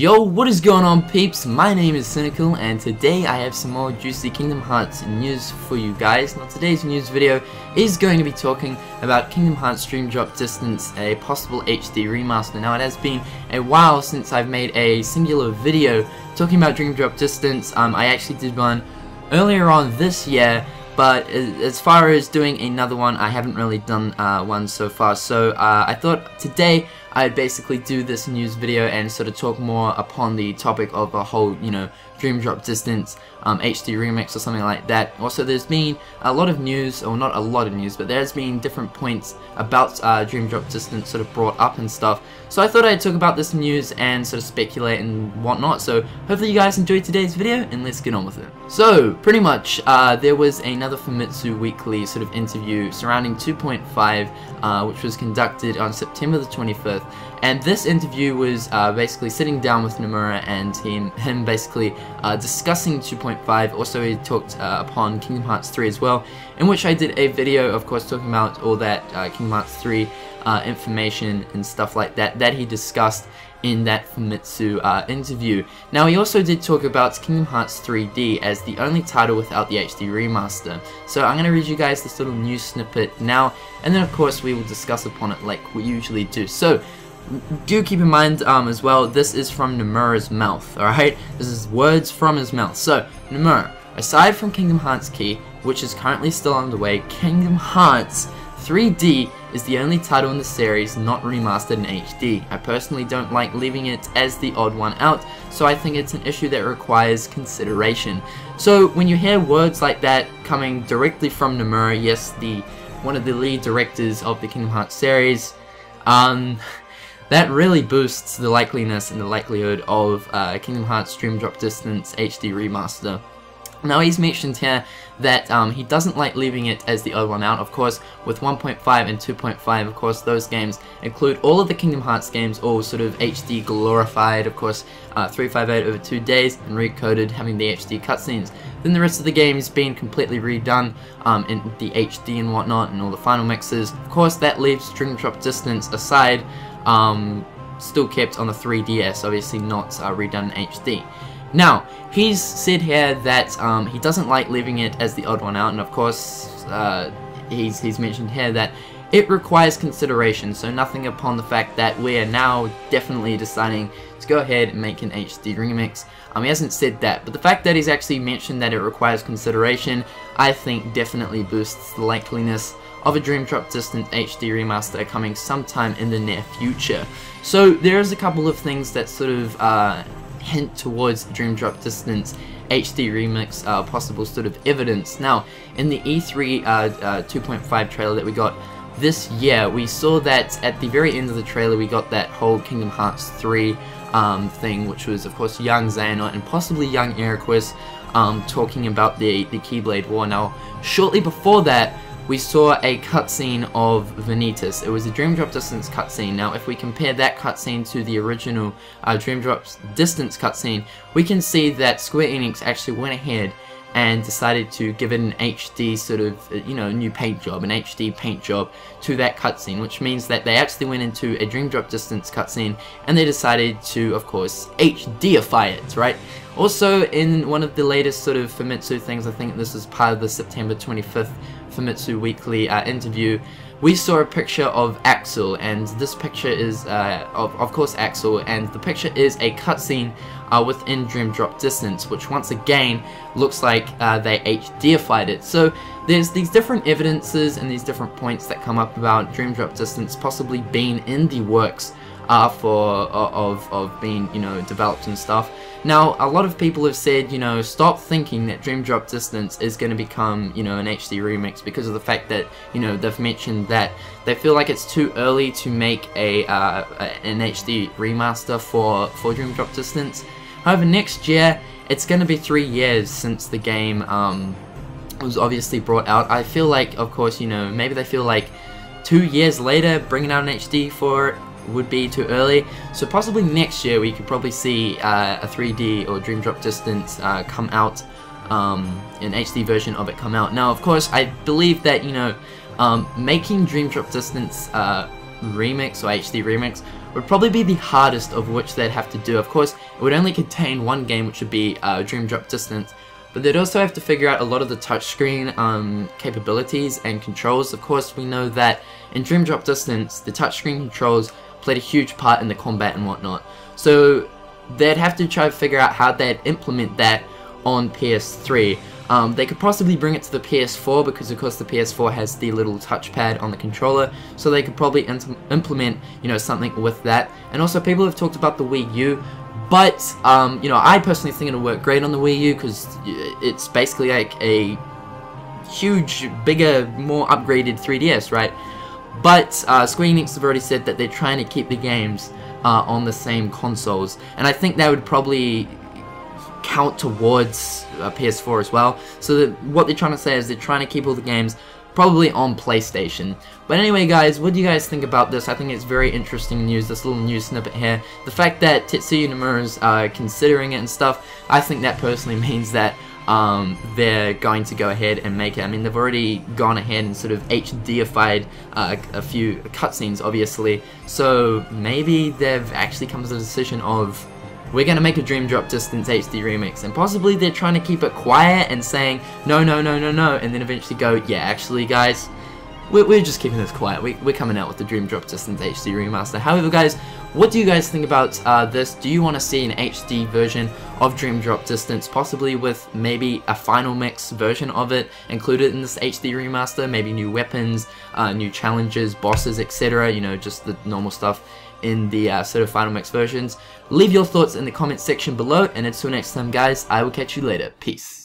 Yo, what is going on, peeps? My name is Cynnnical, and today I have some more juicy Kingdom Hearts news for you guys. Now, today's news video is going to be talking about Kingdom Hearts Dream Drop Distance, a possible HD remaster. Now, it has been a while since I've made a singular video talking about Dream Drop Distance. I actually did one earlier on this year, but as far as doing another one, I haven't really done one so far. So I thought today I'd basically do this news video and sort of talk more upon the topic of a whole, Dream Drop Distance HD remix or something like that. Also, there's been a lot of news, or not a lot of news, but there's been different points about Dream Drop Distance sort of brought up and stuff. So I thought I'd talk about this news and sort of speculate and whatnot. So hopefully you guys enjoyed today's video, and let's get on with it. So pretty much there was another Famitsu Weekly sort of interview surrounding 2.5, which was conducted on September the 25th. And this interview was basically sitting down with Nomura and him basically discussing 2.5. Also, he talked upon Kingdom Hearts 3 as well, in which I did a video, of course, talking about all that Kingdom Hearts 3 information and stuff like that that he discussed in that Famitsu interview. Now, he also did talk about Kingdom Hearts 3D as the only title without the HD remaster. So I'm going to read you guys this little news snippet now, and then of course we will discuss upon it like we usually do. So do keep in mind as well, this is from Nomura's mouth, alright? This is words from his mouth. So, Nomura, aside from Kingdom Hearts Key, which is currently still underway, Kingdom Hearts 3D is the only title in the series not remastered in HD. I personally don't like leaving it as the odd one out, so I think it's an issue that requires consideration. So, when you hear words like that coming directly from Nomura, yes, one of the lead directors of the Kingdom Hearts series, that really boosts the likeliness and the likelihood of Kingdom Hearts Dream Drop Distance HD Remaster. Now, he's mentioned here that he doesn't like leaving it as the odd one out. Of course, with 1.5 and 2.5, of course, those games include all of the Kingdom Hearts games, all sort of HD glorified, of course, 358 over 2 days, and recoded, having the HD cutscenes. Then the rest of the games being completely redone in the HD and whatnot, and all the final mixes. Of course, that leaves Dream Drop Distance aside, still kept on the 3DS, obviously not redone in HD. Now, he's said here that he doesn't like leaving it as the odd one out, and of course he's mentioned here that it requires consideration, so nothing upon the fact that we are now definitely deciding to go ahead and make an HD remix. He hasn't said that, but the fact that he's actually mentioned that it requires consideration, I think definitely boosts the likeliness of a Dream Drop Distance HD remaster coming sometime in the near future. So there's a couple of things that sort of hint towards the Dream Drop Distance HD remix possible sort of evidence. Now, in the E3 2.5 trailer that we got this year, we saw that at the very end of the trailer we got that whole Kingdom Hearts 3 thing, which was of course young Xehanort and possibly young Eriquis talking about the Keyblade War. Now, shortly before that, we saw a cutscene of Vanitas. It was a Dream Drop Distance cutscene. Now, if we compare that cutscene to the original Dream Drop Distance cutscene, we can see that Square Enix actually went ahead and decided to give it an HD sort of, new paint job, an HD paint job to that cutscene, which means that they actually went into a Dream Drop Distance cutscene and they decided to, of course, HDify it, right? Also, in one of the latest sort of Famitsu things, I think this is part of the September 25th Famitsu Weekly interview, we saw a picture of Axel, and this picture is, of course, Axel, and the picture is a cutscene within Dream Drop Distance, which once again looks like they HDified it. So there's these different evidences and these different points that come up about Dream Drop Distance possibly being in the works of being, developed and stuff. Now, a lot of people have said, stop thinking that Dream Drop Distance is going to become, an HD remix, because of the fact that, they've mentioned that they feel like it's too early to make an HD remaster for Dream Drop Distance. However, next year, it's going to be 3 years since the game was obviously brought out. I feel like, of course, maybe they feel like 2 years later, bringing out an HD for it would be too early, so possibly next year we could probably see a 3D or Dream Drop Distance come out, an HD version of it come out. Now, of course, I believe that making Dream Drop Distance remix or HD remix would probably be the hardest of which they'd have to do. Of course, it would only contain one game, which would be Dream Drop Distance, but they'd also have to figure out a lot of the touchscreen capabilities and controls. Of course, we know that in Dream Drop Distance, the touchscreen controls played a huge part in the combat and whatnot. So they'd have to try to figure out how they'd implement that on PS3. They could possibly bring it to the PS4 because of course the PS4 has the little touchpad on the controller, so they could probably implement, you know, something with that. And also people have talked about the Wii U, but you know, I personally think it'll work great on the Wii U because it's basically like a huge, bigger, more upgraded 3DS, right? But Square Enix have already said that they're trying to keep the games on the same consoles, and I think that would probably count towards PS4 as well. So that what they're trying to say is they're trying to keep all the games probably on PlayStation. But anyway guys, what do you guys think about this? I think it's very interesting news, this little news snippet here. The fact that Tetsuya Nomura's considering it and stuff, I think that personally means that they're going to go ahead and make it. I mean, they've already gone ahead and sort of HDified a few cutscenes, obviously. So maybe they've actually come to the decision of, we're going to make a Dream Drop Distance HD remix, and possibly they're trying to keep it quiet and saying, no, no, no, no, no, and then eventually go, yeah, actually guys, we're just keeping this quiet, we're coming out with the Dream Drop Distance HD remaster. However guys, what do you guys think about this? Do you want to see an HD version of Dream Drop Distance, possibly with maybe a final mix version of it included in this HD remaster, maybe new weapons, new challenges, bosses, etc., you know, just the normal stuff in the sort of final mix versions? Leave your thoughts in the comment section below, and until next time guys, I will catch you later. Peace.